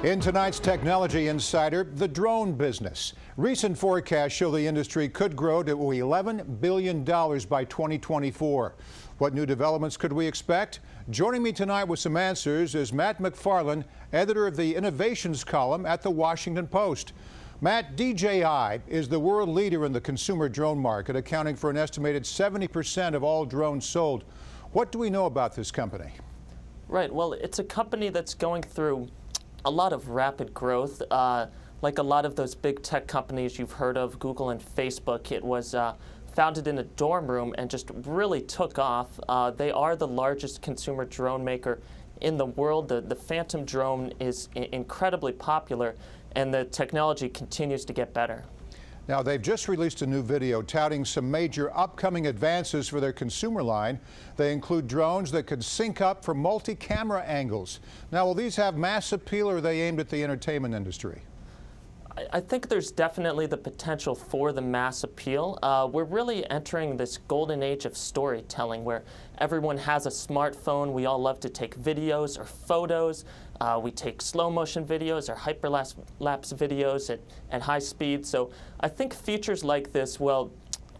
In tonight's Technology Insider, the drone business. Recent forecasts show the industry could grow to $11 billion by 2024. What new developments could we expect? Joining me tonight with some answers is Matt McFarland, editor of the Innovations column at the Washington Post. Matt, DJI is the world leader in the consumer drone market, accounting for an estimated 70% of all drones sold. What do we know about this company? Right, well, it's a company that's going through a lot of rapid growth. Like a lot of those big tech companies you've heard of, Google and Facebook, it was founded in a dorm room and just really took off. They are the largest consumer drone maker in the world. The Phantom drone is incredibly popular, and the technology continues to get better. Now, they've just released a new video touting some major upcoming advances for their consumer line. They include drones that could sync up for multi-camera angles. Now, will these have mass appeal, or are they aimed at the entertainment industry? I think there's definitely the potential for the mass appeal. We're really entering this golden age of storytelling where everyone has a smartphone. We all love to take videos or photos. We take slow motion videos or hyperlapse videos at high speed. So I think features like this, well,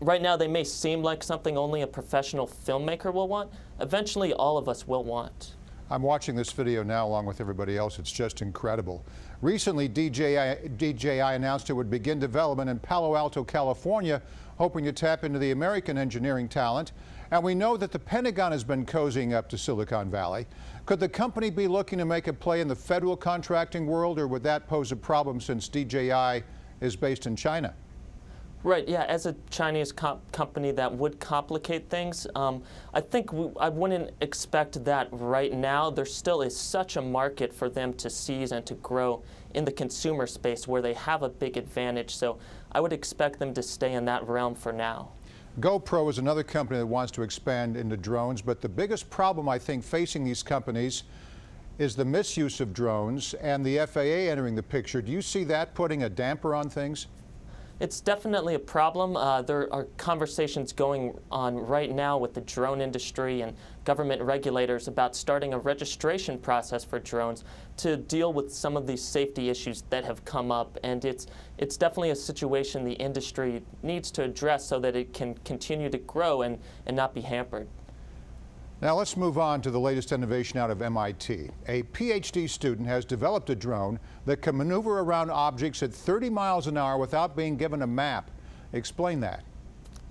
right now they may seem like something only a professional filmmaker will want. Eventually all of us will want. I'm watching this video now along with everybody else. It's just incredible. Recently, DJI announced it would begin development in Palo Alto, California, hoping to tap into the American engineering talent. And we know that the Pentagon has been cozying up to Silicon Valley. Could the company be looking to make a play in the federal contracting world, or would that pose a problem since DJI is based in China? Right, yeah, as a Chinese company, that would complicate things. I think I wouldn't expect that right now. There still is such a market for them to seize and to grow in the consumer space where they have a big advantage. So I would expect them to stay in that realm for now. GoPro is another company that wants to expand into drones, but the biggest problem, I think, facing these companies is the misuse of drones and the FAA entering the picture. Do you see that putting a damper on things? It's definitely a problem. There are conversations going on right now with the drone industry and government regulators about starting a registration process for drones to deal with some of these safety issues that have come up. And it's definitely a situation the industry needs to address so that it can continue to grow and not be hampered. Now let's move on to the latest innovation out of MIT. A PhD student has developed a drone that can maneuver around objects at 30 miles an hour without being given a map. Explain that.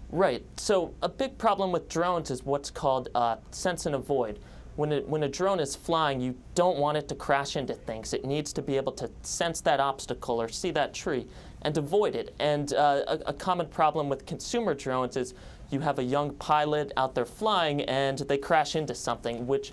Right. So a big problem with drones is what's called sense and avoid. When a drone is flying, you don't want it to crash into things. It needs to be able to sense that obstacle or see that tree and avoid it. And a common problem with consumer drones is you have a young pilot out there flying and they crash into something, which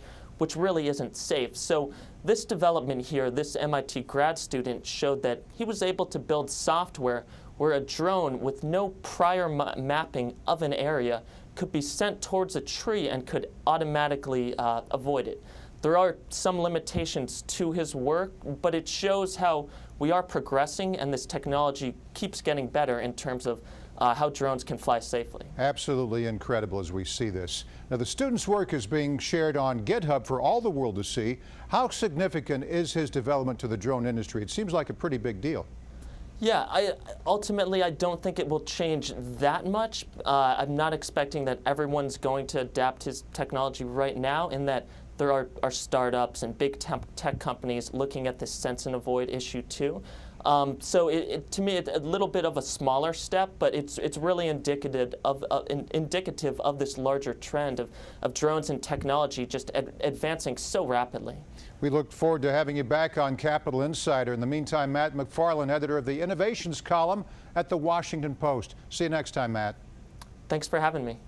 really isn't safe. So this development here, this MIT grad student showed that he was able to build software where a drone with no prior mapping of an area could be sent towards a tree and could automatically avoid it. There are some limitations to his work, but it shows how we are progressing and this technology keeps getting better in terms of how drones can fly safely. Absolutely incredible as we see this. Now, the student's work is being shared on GitHub for all the world to see. How significant is his development to the drone industry? It seems like a pretty big deal. Yeah, ultimately, I don't think it will change that much. I'm not expecting that everyone's going to adapt his technology right now, in that there are startups and big tech companies looking at this sense and avoid issue too. So to me, it's a little bit of a smaller step, but it's really indicative of this larger trend of drones and technology just advancing so rapidly. We look forward to having you back on Capital Insider. In the meantime, Matt McFarland, editor of the Innovations column at the Washington Post. See you next time, Matt. Thanks for having me.